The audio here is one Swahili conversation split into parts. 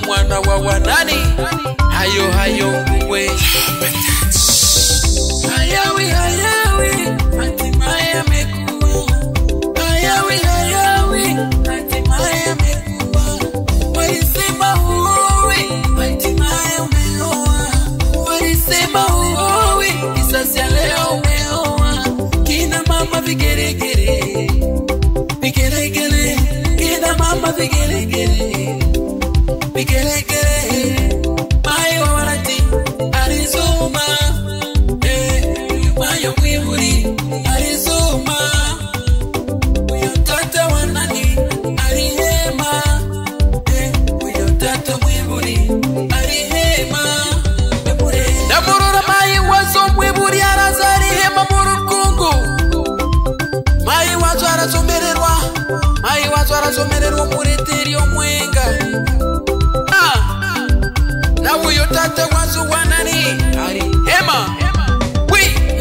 Mwana wa wanani hayo we hayawi hatimaye amekuwa hayawi hatimaye amekuwa walisema huwi hatimaye umeoa walisema huwi kisasi leo umeoa kina mama vigeregere kina mama vigeregere mayo warati arizuma mayo mwiburi arizuma uyo tata wanani arihema uyo tata mwiburi arihema namurura mayi wazo mwiburi arazarihema murukungu mayi wazo arazomererwa mureteri omwenga na uyo tata wazo wanani arihema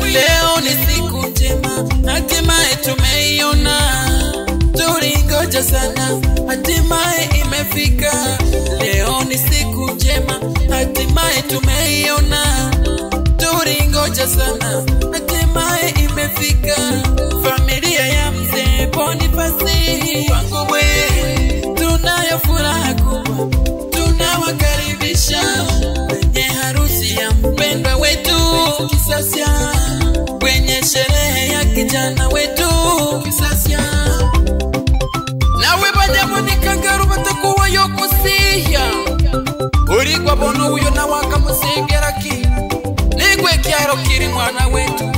leo ni siku njema hatimaye tumeiona tulingoja sana hatimaye imefika leo ni siku njema hatimaye tumeiona tulingoja sana hatimaye imefika familia ya mzee Bonifasi wangu we tunayo furaha kubwa tunawakaribisha kwenye harusi ya mpendwa wetu Kisasia kwenye sherehe ya kijana wetu Kisasia nawe banyamu nikangaru batakuwa yokusiya urigwa bono uyo na wakamusengeraki nigwe kyaro kiri mwana wetu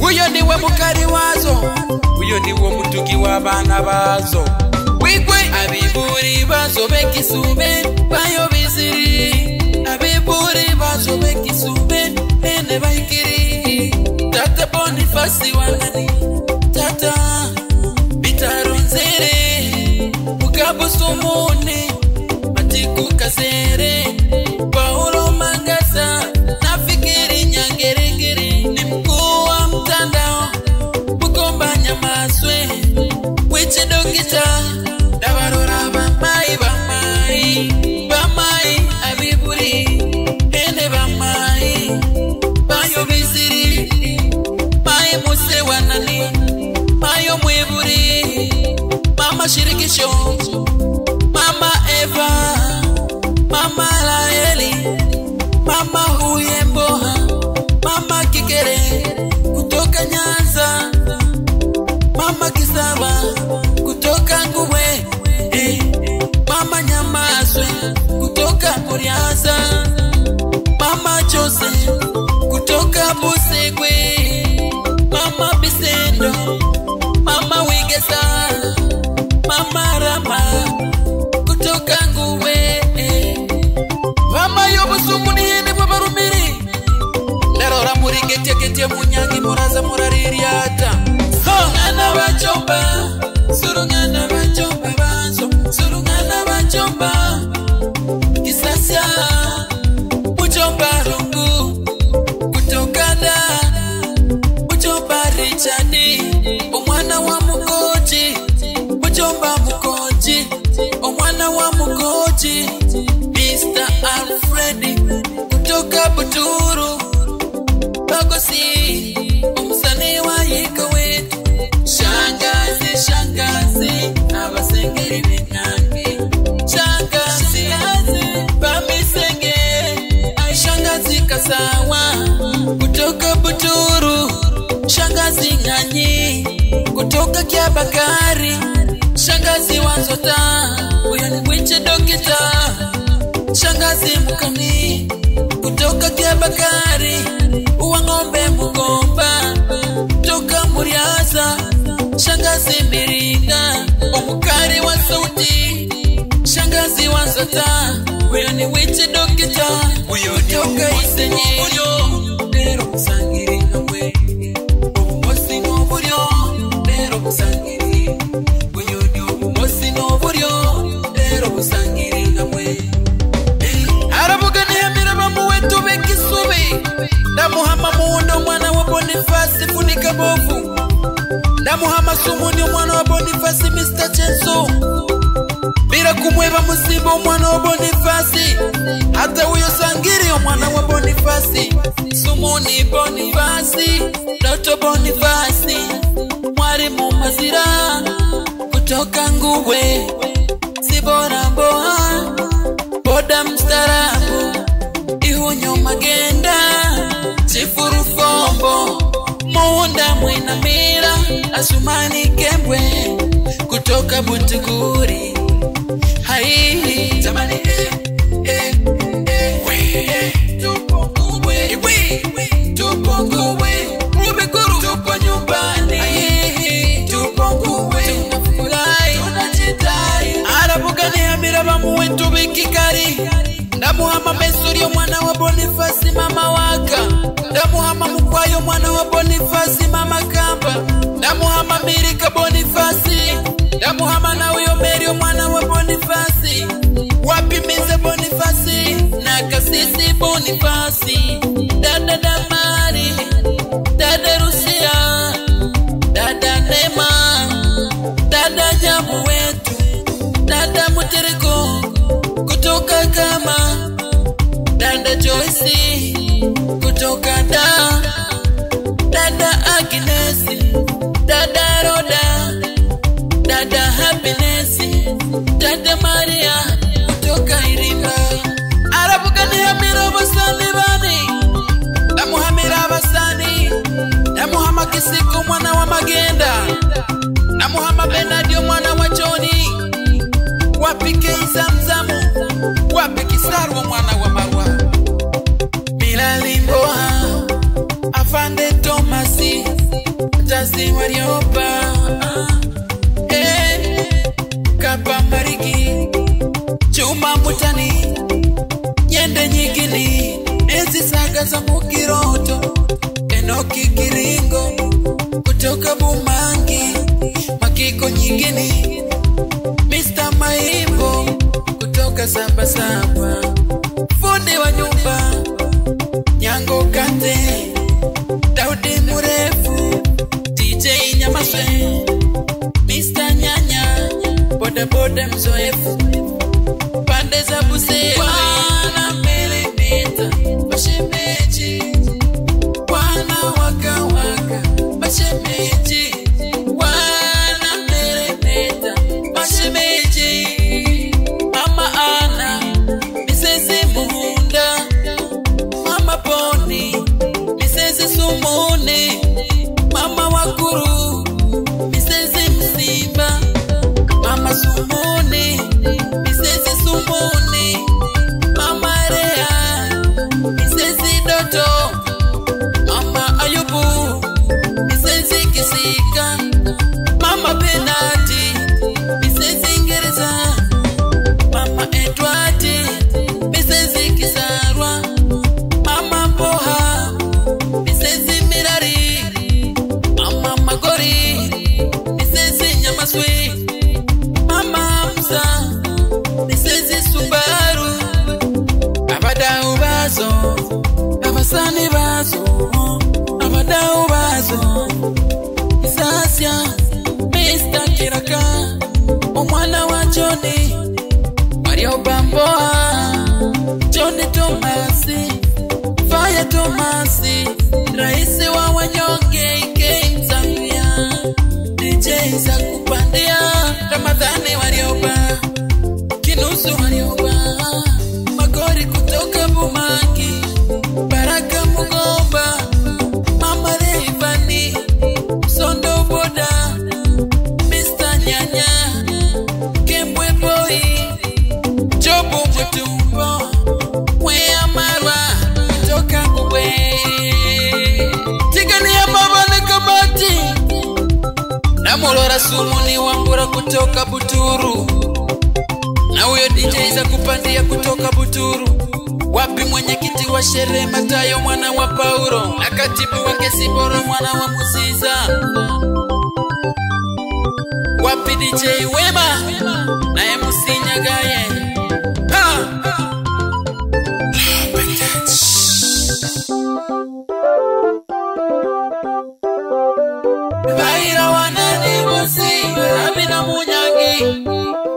uyo niwe mukari wazo uyo niwe mutugi w'abana bazo wigwe abiburi bazo bekisube bayo biziri abiburi bazo bekisube ene baikiri tata Bonifasi wanani tata bitaronzere mugabo sumune matiku kasere Paulo Mangasa nafikiri nyangeregere ni mkuu wa mtandao Bukomba Nyamaswe wiche dokita dabarora bamai abiburi ene bamai bayo biziri mai muse wanani mayo mwiburi mama shirikisho mama Eva mama Laeli mama Huyemboha mama Kikere kutoka Nyanza mama Kisaba kutoka Ngubwe mama Nyamaswe kutoka Muriaza mama Jose kutoka Busegwe mama Bisendo mama Wigesa mama Rama kutoka Ngubwe mama Yobusumu niende kwa Barumiri Nerora murigete munyangi muraza muraririata Surungana bachomba bazo Surungana bachomba Kisasia Mujomba rungu Kutokana Mujomba Richani Omwana wa Mukoji Mujomba Mukoji Omwana wa Mukoji Mr. Alfredi Kutoka Buturu Bagosi Umsani wa yiko wetu Shangazi Abasengeri benyangi Shangazi Bamisenge Shangazi Kasawa Kutoka Buturu Shangazi Nganyi Kutoka Kiabakari Shangazi Wanzota Uyo ni wiche dokita Shangazi Mukami Kutoka Kiabakari Uwangombe Mugomba Kutoka Muriaza Shangazi Miringa Omukari wa sauti Shangazi Wanzota Uyo ni wiche dokita Uyo toka Isenyi Nero Musangiri Namwe Omumosi Ngoburyo Bonifasi funika bovu. Ndamuhama Sumuni omwana wa Bonifasi Mr. Chenso. Bila kumweba Musimba omwana wa Bonifasi. Hata huyo Sangiri omwana wa Bonifasi. Sumuni Bonifasi, Doto Bonifasi. Mwalimu Mazira kutoka Nguwe. Sibora Mboha, boda mstarabu. Ihunyo Magenda, Chifuru Fombo. Muunda Mwinamira, Asumani Kembwe kutoka Butukuri. Hai tamani tupo Nguwe Rubikuru tupo nyumbani. Tupo Nguwe tunafurahi tunajitai. Arabugani Amira bamuwetu bikikari. Ndamuhama Mesuri omwana wa Bonifasi mama waka. Ndamuhama Mukwayo mwana wa Bonifasi mama Kamba. Ndamuhama Mirika Bonifasi. Ndamuhama na uyo Meri omwana wa Bonifasi. Wapi Mize Bonifasi na Kasisi Bonifasi. Dada Damari, Dada Rusia, Dada Nema, Dada Jamu wetu, Dada Mutereko kutoka Kama, Dada Joyce kutoka Dada Agnes, Dada Roda, Dada Happiness, Dada Maria kutoka Iringa. Arabugani Amira basani bani. Ndamuhamira basani. Ndamuhama Kisiko mwana wa Magenda. Ndamuhama Benadio mwana wa Joni. Wapi Keizamzamu. Wapi Kisarwa mwana wa Marwa. Bilali Mboha, Afande Tomasi, Tazi Warioba. Kapa Mariki, Chuma Mutani, Yende Nyigini, Ezi Saga za Mukiroto, Enoki Kiringo kutoka Bumangi, Makiko Nyigini, Mr. Maimbo kutoka Saba Saba, Fundi wa nyumba Nyango Kante, Daudi Murefu, DJ Nyamaswe, Mr. Nyanya, Boda Boda mzoefu, pande za Busia. Wana Melemeta Bashemeji, wana Waka Waka Bashemeji, wana Melemeta Bashemeji. Mama Ana Misezi Muhunda, Mama Poni Misezi Sumuni, Mama Wakuru Misezi Msimba, Mama Sumuni Misezi Sumuni, Mama Rea Misezi Doto, Mama Ayubu Misezi Kisika, Mama Benati Misezi Ngereza, Mama Edwardi Misezi Kisarwa, Mama Mboha Misezi Mirari, Mama Magori Misezi Nyamaswi, Mama Msa Misezi Subaru. Abadau bazo, abasani bazo, abadau bazo. Isasya Mr. Kiraka omwana wa Johnny Warioba Mboha, Johnny Tomasi, Fire Tomasi, Raisi wa wanyonge Keizambia, DJ za kupandia Ramadhani Warioba, Kinusu Warioba, Magori kutoka Bumangi, Baraka Mugomba, Mama Reivani, Sondo Boda, Mr. Nyanya, Kembwe Boy, Jobu Mutumbo, Wea Marwa kutoka Nguwe. Tigani ya Baba na Kabati, Namolora Sumuni Wambura kutoka Buturu, na huyo DJ za kupandia kutoka Buturu. Wapi mwenyekiti wa sherehe Matayo mwana wa Paulo, na katibu wake Siboro mwana wa Musiza. Wapi DJ Wema na MC Nyagaye. Bahira wanani bosi barabina munyangi.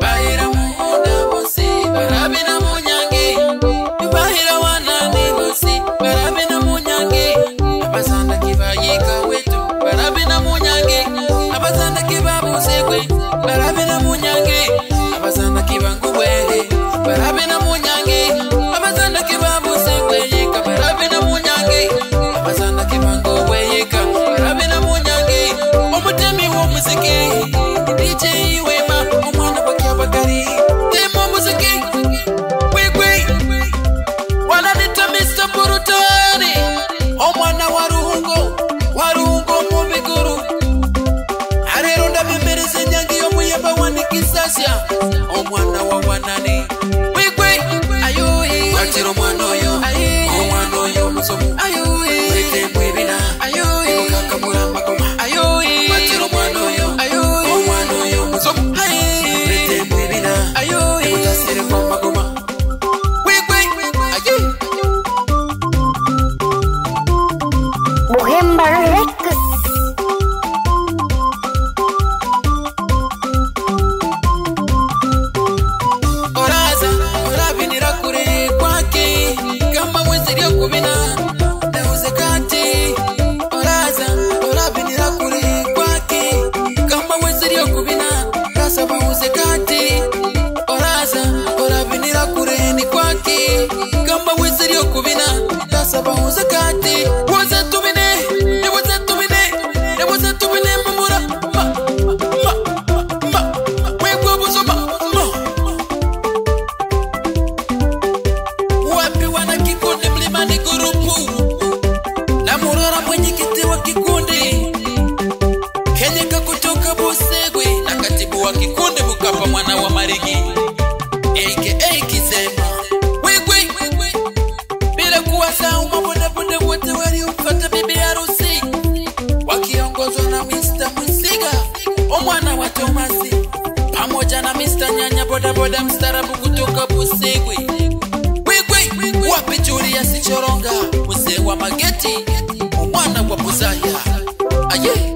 Bahira muhunda bosi barabina munyangi. Bahira wanani bosi barabina munyangi. Abazanda kibayika wetu barabina munyangi. Abazanda kibabu segwe barabina munyangi. Abazanda kibangubwe barabina munyangi. Abazanda kibabu segwe yika barabina munyangi. Abazanda kibangubwe yika barabina munyangi. Omutemi wo muziki DJ Wema omwana bakyabagari demo muziki wigwi wananita Mr. Burutani omwana warungo mu biguru arero ndabemereze nyangi yo muyamba wanikisasya omwana wa wanani wigwi ayuhi atiro mwana oyo musomu ayuhi rete mwibina ayuhi mukaka muramba koma ayuhi atiro mwana oyo musomu rete mwibina ayuhi mutasire kwa magoma wigwi ayuhi Bohemba Records. Orabinira kure kwake kama mwezi lio kubina neuze kati. Orabinira kure kwake kama mwezi lio kubina kasa bauze kati. Orabinira kure ni kwake kama mwezi lio kubina kasa bauze kati. Waza tumine mamura wekwa buzoma wapi wana kikundi mlimani gurupu na Murora mwenyekiti wa kikundi Kenyeka kutoka Busegwe na katibu wa kikundi Bukapa mwana wa Marigi aka Kizema wigwi bila kuwasahau mabonde wote waliopata bibi harusi wakiongozwa na Mr. Mwisiga omwana wa Tomasi pamoja na Mr. Nyanya bodaboda mstarabu kutoka Busegwe wigwi wapi Julius Choronga mzee wa Mageti omwana wa Buzaya aye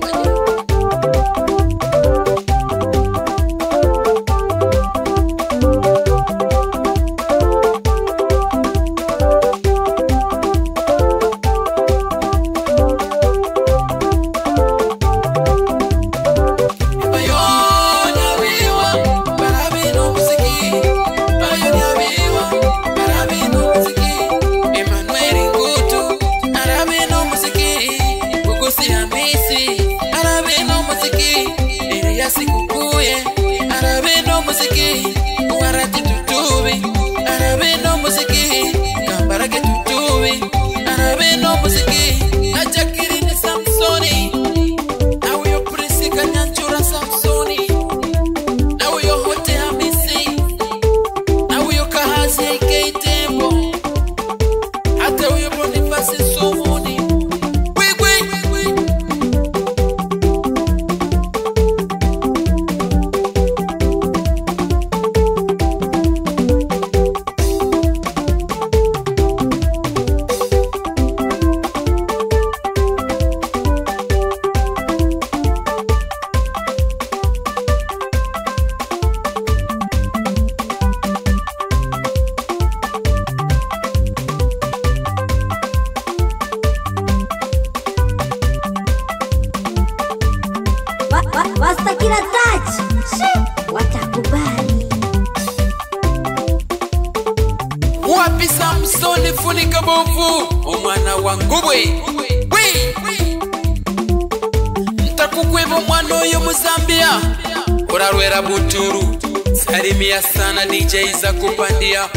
Wastakira touch. Watakubali. Wapi Samsoni funika bovu omwana wa Ngubwe ntakukwevo mwana oyo Muzambia orarwera Buturu salimia sana DJ za kupandia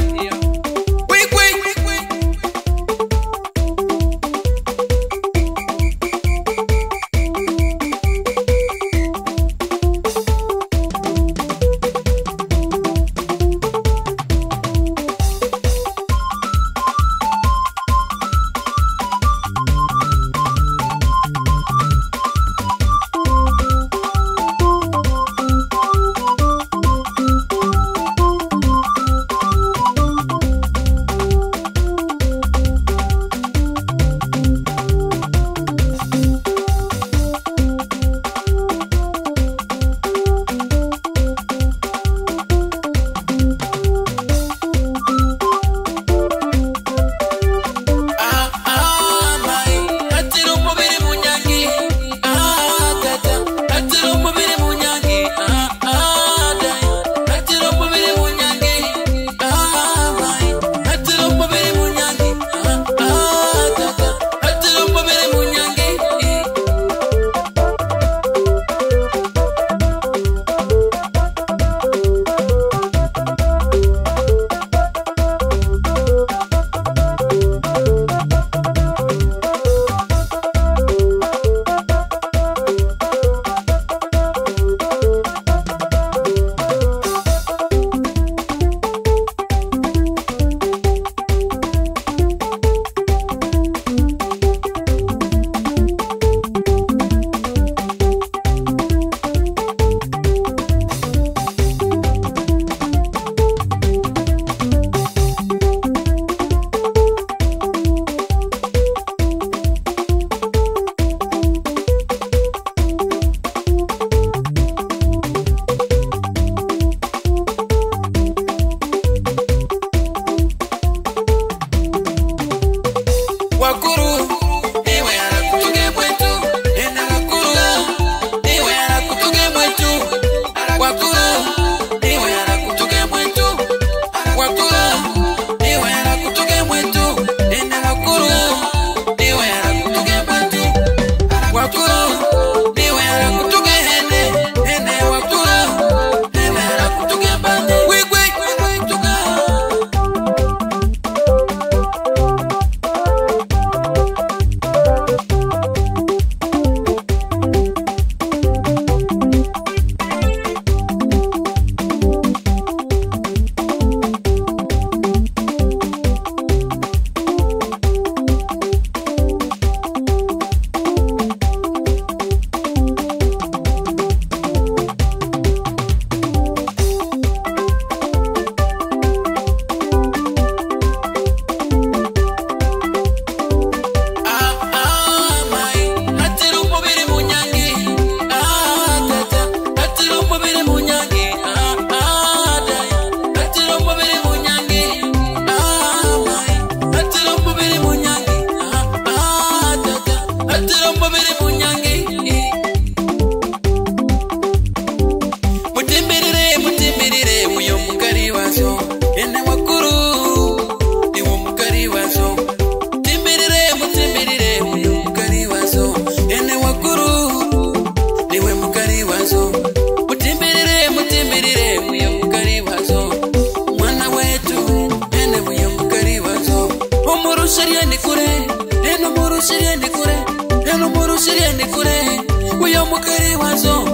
shuleni kule. Uyo mukari wazo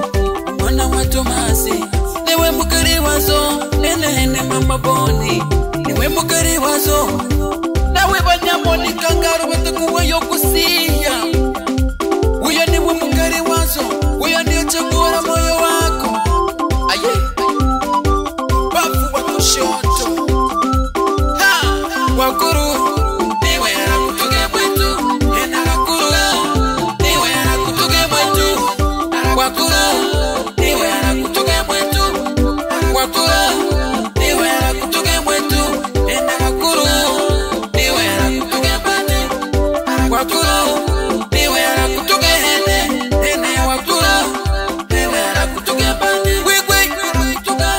mwana wa Tomasi, niwe mukari wazo nene mama Boni, niwe mukari wazo nawe banyamoni kangaru batakuwa yokusiya. Uyo niwe mukari wazo, uyo ndio chagura moyo wako. Aye bafu wa kushoto wakuru niwe arakutuge mwetu ena wakuru niwe arakutuge mwetu wakuru niwe arakutuge mwetu wakuru niwe arakutuge mwetu ena wakuru niwe arakutuge mwetu wakuru niwe arakutuge hene ena wakuru niwe arakutuge mwetu wigwe arakutuga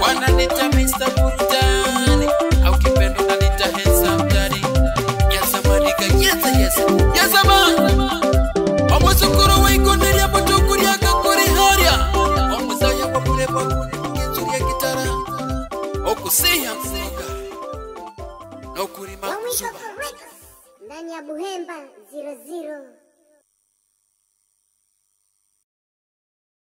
wananita Mr. Burudani au kipendo nanita handsome daddy. Yes amanika yes ama omusukuru waikonderia mutukuri akakuri haria omusaya kwa mureba kunituria gitara okusiya mfuka no kurima ndani ya Buhemba 00